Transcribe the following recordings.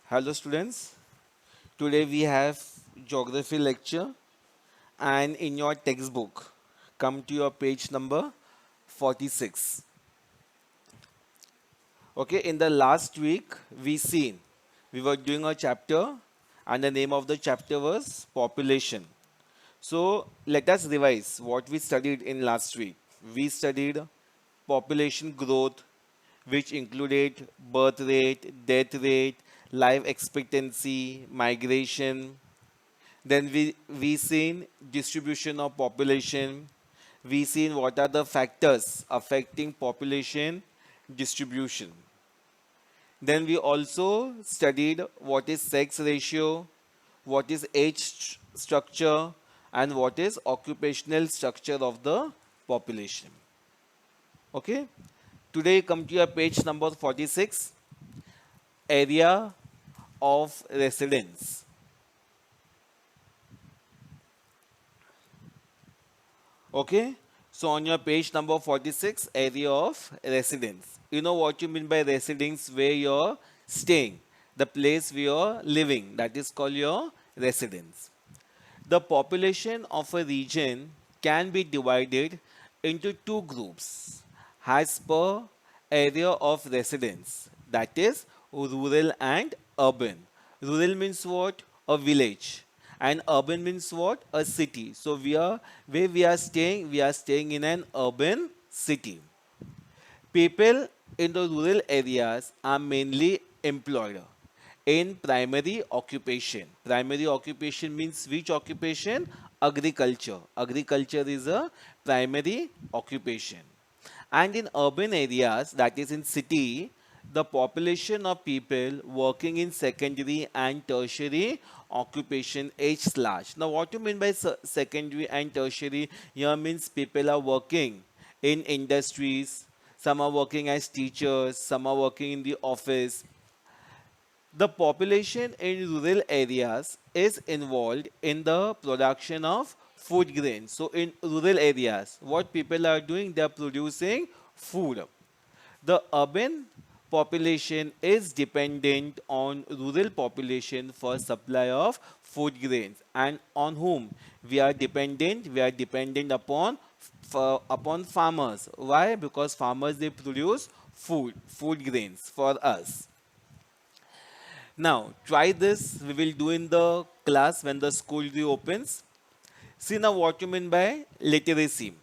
Hello students, today we have geography lecture and in your textbook come to your page number 46. Okay, in the last week we were doing a chapter and the name of the chapter was population. So let us revise what we studied in last week. We studied population growth, which included birth rate, death rate, life expectancy, migration. Then we seen distribution of population. We seen what are the factors affecting population distribution. Then we also studied what is sex ratio, what is structure, and what is occupational structure of the population. Okay. Today come to your page number 46, area of residence. Okay. So on your page number 46, area of residence. You know what you mean by residence, where you're staying, the place where you're living. That is called your residence. The population of a region can be divided into two groups as per area of residence, that is rural and urban. Rural means what? A village. And urban means what? A city. So where we are staying in an urban city. People in the rural areas are mainly employed in primary occupation. Primary occupation means which occupation? Agriculture. Agriculture is a primary occupation. And in urban areas, that is in city, the population of people working in secondary and tertiary occupation is large. Now, what do you mean by secondary and tertiary? Here means people are working in industries, some are working as teachers, some are working in the office. The population in rural areas is involved in the production of food grains. So in rural areas, what people are doing, they are producing food. The urban population is dependent on rural population for supply of food grains. And on whom we are dependent? We are dependent upon farmers. Why? Because farmers, they produce food grains for us. Now, try this. We will do in the class when the school reopens. See now what you mean by literacy.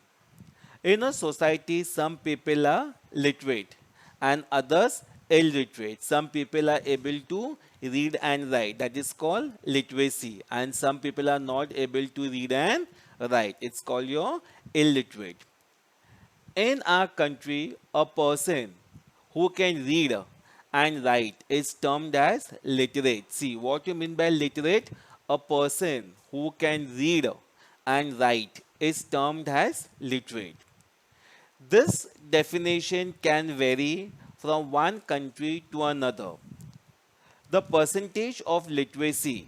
In a society, some people are literate and others illiterate. Some people are able to read and write. That is called literacy. And some people are not able to read and write. It's called your illiterate. In our country, a person who can read and write is termed as literate. See, what you mean by literate? A person who can read and write is termed as literate. This definition can vary from one country to another. The percentage of literacy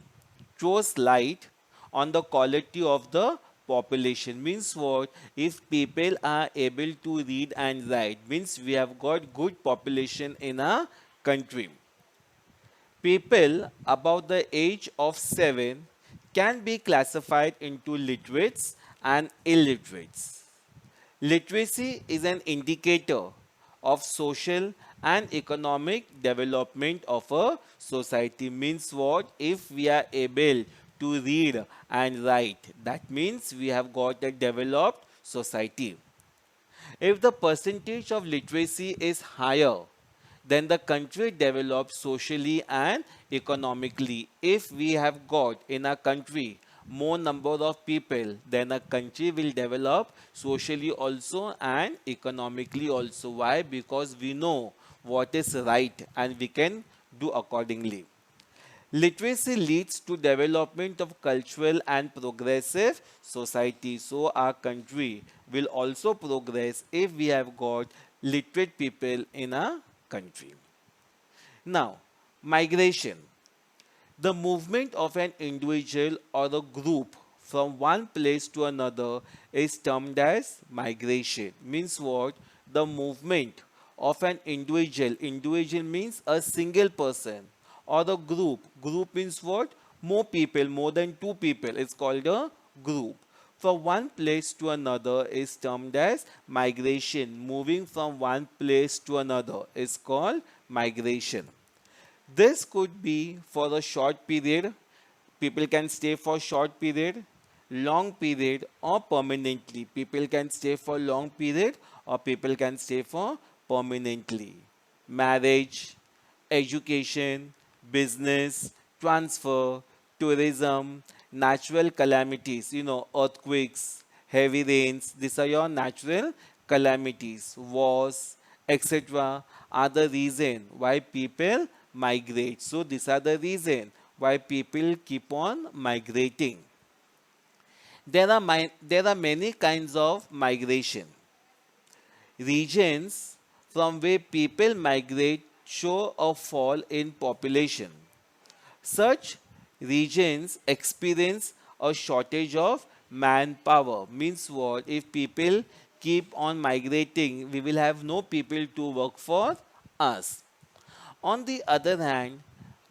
throws light on the quality of the population. Means what? If people are able to read and write, means we have got good population in a country. People above the age of 7 can be classified into literates and illiterates. Literacy is an indicator of social and economic development of a society. Means what? If we are able to read and write, that means we have got a developed society. If the percentage of literacy is higher, then the country develops socially and economically. If we have got in a country more number of people, then a country will develop socially also and economically also. Why? Because we know what is right and we can do accordingly. Literacy leads to development of cultural and progressive society. So our country will also progress if we have got literate people in a country. Now, migration. The movement of an individual or a group from one place to another is termed as migration. Means what? The movement of an individual. Individual means a single person or a group. Group means what? More people, more than two people. It's called a group. From one place to another is termed as migration. Moving from one place to another is called migration. This could be for a short period. People can stay for short period, long period, or permanently. People can stay for long period or people can stay for permanently. Marriage, education, business, transfer, tourism, natural calamities, earthquakes, heavy rains, these are your natural calamities, wars, etc. are the reason why people migrate. So these are the reason why people keep on migrating. There are many kinds of migration. Regions from where people migrate show a fall in population. Such regions experience a shortage of manpower. Means what? If people keep on migrating, we will have no people to work for us. On the other hand,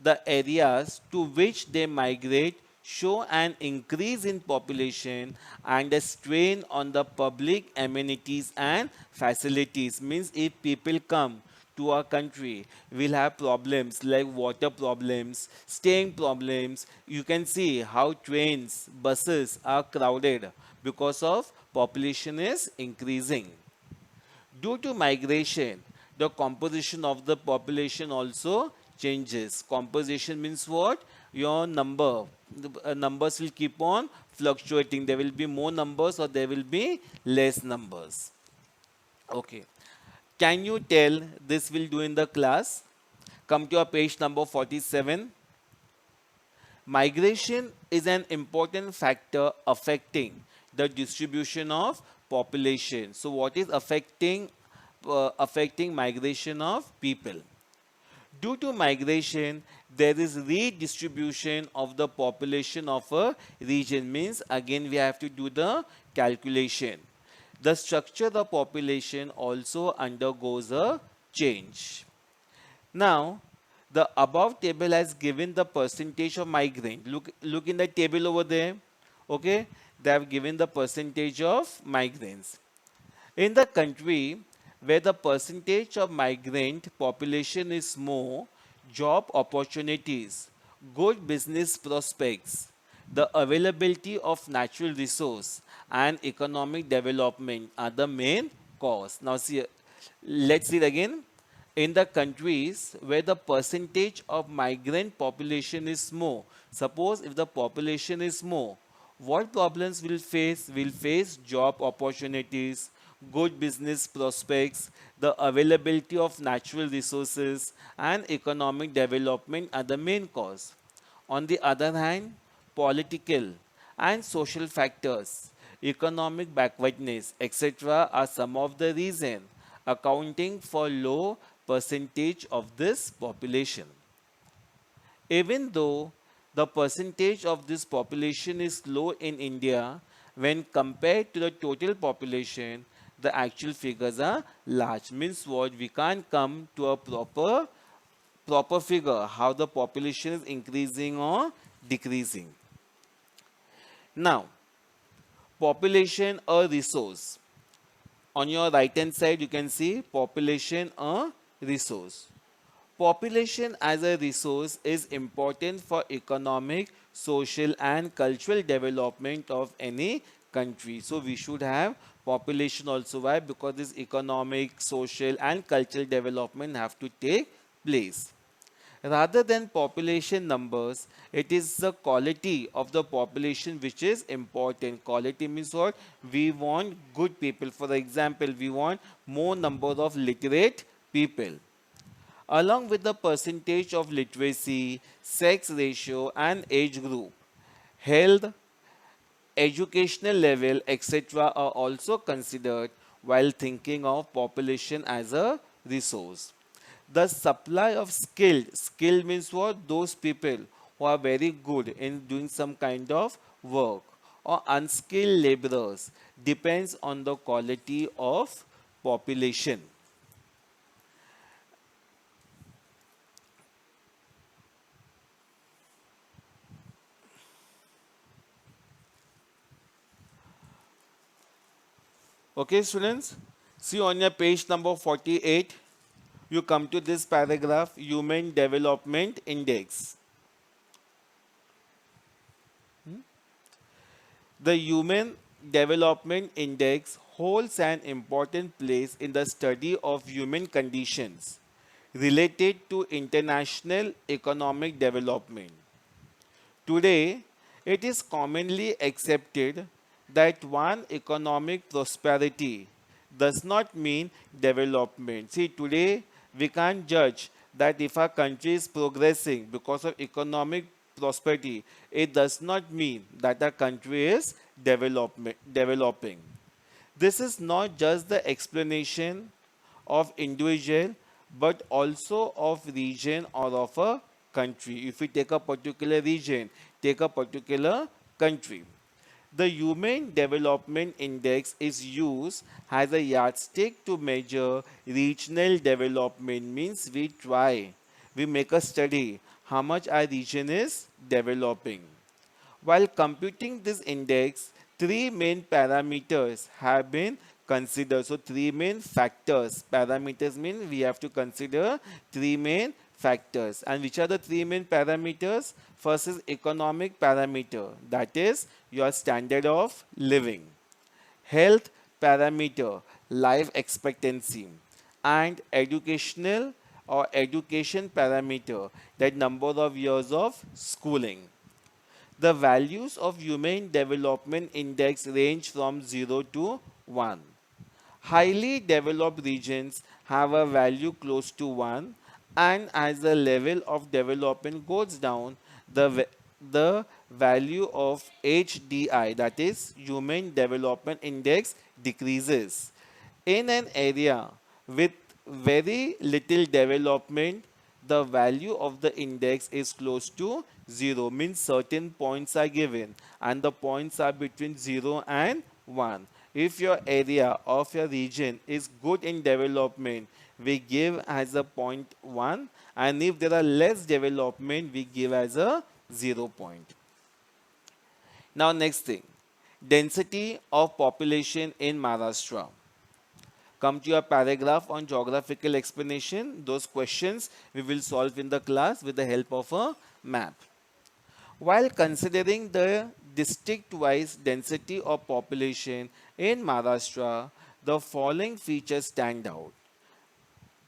the areas to which they migrate show an increase in population and a strain on the public amenities and facilities. Means if people come to our country, we'll have problems like water problems, staying problems. You can see how trains, buses are crowded because of population is increasing. Due to migration, the composition of the population also changes. Composition means what? Your number. The numbers will keep on fluctuating. There will be more numbers or there will be less numbers. Okay. Can you tell this will do in the class? Come to your page number 47. Migration is an important factor affecting the distribution of population. So what is affecting migration of people? Due to migration, there is redistribution of the population of a region. Means again we have to do the calculation. The structure of the population also undergoes a change. Now, the above table has given the percentage of migrant. Look in the table over there. Okay, they have given the percentage of migrants. In the country where the percentage of migrant population is more, job opportunities, good business prospects, the availability of natural resource and economic development are the main cause. Now see, let's see it again. In the countries where the percentage of migrant population is more, suppose if the population is more, what problems will face? Will face job opportunities, good business prospects, the availability of natural resources, and economic development are the main cause. On the other hand, political and social factors, economic backwardness, etc., are some of the reasons accounting for low percentage of this population. Even though the percentage of this population is low in India, when compared to the total population, the actual figures are large. Means what? We can't come to a proper figure how the population is increasing or decreasing. Now, population a resource. On your right hand side, you can see population a resource. Population as a resource is important for economic, social, and cultural development of any country. So we should have population also. Why? Because this economic, social, and cultural development have to take place. Rather than population numbers, it is the quality of the population which is important. Quality means what? We want good people. For example, we want more number of literate people. Along with the percentage of literacy, sex ratio, and age group, health, educational level, etc., are also considered while thinking of population as a resource. The supply of skilled means what? Those people who are very good in doing some kind of work, or unskilled laborers, depends on the quality of population. Okay, students, see on your page number 48, you come to this paragraph, Human Development Index. The Human Development Index holds an important place in the study of human conditions related to international economic development. Today, it is commonly accepted that one economic prosperity does not mean development. See, today we can't judge that if a country is progressing because of economic prosperity, it does not mean that a country is developing. This is not just the explanation of individual but also of region or of a country. If we take a particular region, take a particular country. The Human Development Index is used as a yardstick to measure regional development. Means we make a study how much our region is developing. While computing this index, three main parameters have been considered. So, three main factors. Parameters mean we have to consider three main factors. And which are the three main parameters? First is economic parameter, that is your standard of living. Health parameter, life expectancy. And educational or education parameter, that number of years of schooling. The values of Human Development Index range from 0 to 1. Highly developed regions have a value close to 1, and as the level of development goes down, the value of HDI, that is Human Development Index, decreases. In an area with very little development, the value of the index is close to 0, means certain points are given and the points are between 0 and 1. If your area of your region is good in development, we give as a point 1, and if there are less development, we give as a 0 point. Now next thing, density of population in Maharashtra. Come to your paragraph on geographical explanation. Those questions we will solve in the class with the help of a map. While considering the district-wise density of population in Maharashtra, the following features stand out.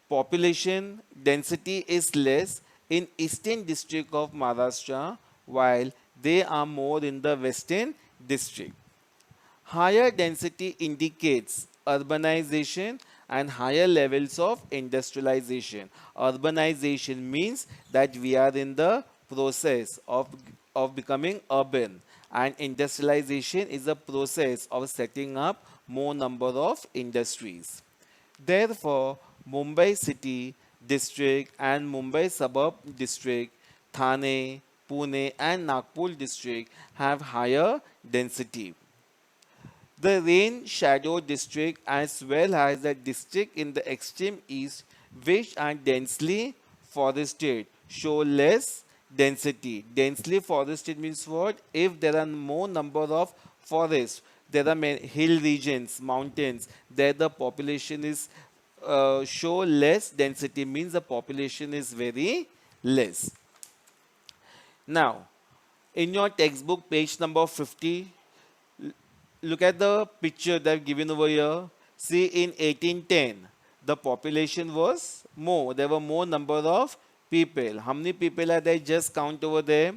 Population density is less in eastern district of Maharashtra, while they are more in the western district. Higher density indicates urbanization and higher levels of industrialization. Urbanization means that we are in the process of becoming urban, and industrialization is a process of setting up more number of industries. Therefore, Mumbai city district and Mumbai suburb district, Thane, Pune and Nagpur district have higher density. The rain shadow district as well as the district in the extreme east which are densely forested show less density. Densely forested means what? If there are more number of forests, there are many hill regions, mountains, there the population is show less density, means the population is very less. Now, in your textbook page number 50, look at the picture that I've given over here. See, in 1810, the population was more. There were more number of people. How many people are there? Just count over there.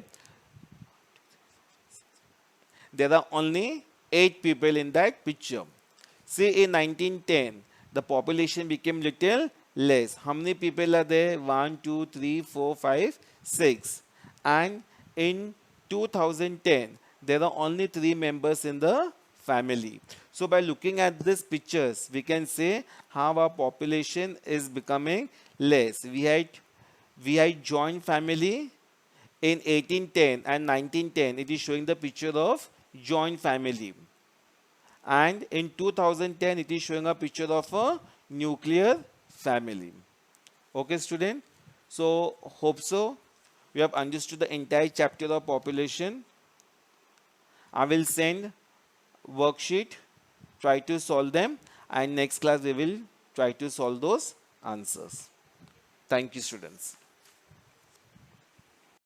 There are only 8 people in that picture. See, in 1910, the population became little less. How many people are there? 1, 2, 3, 4, 5, 6. And in 2010, there are only 3 members in the family. So by looking at these pictures, we can say how our population is becoming less. We had joint family in 1810 and 1910. It is showing the picture of joint family. And in 2010, it is showing a picture of a nuclear family. Okay, student? So, hope so. We have understood the entire chapter of population. I will send worksheet try to solve them, and next class we will try to solve those answers. Thank you, students.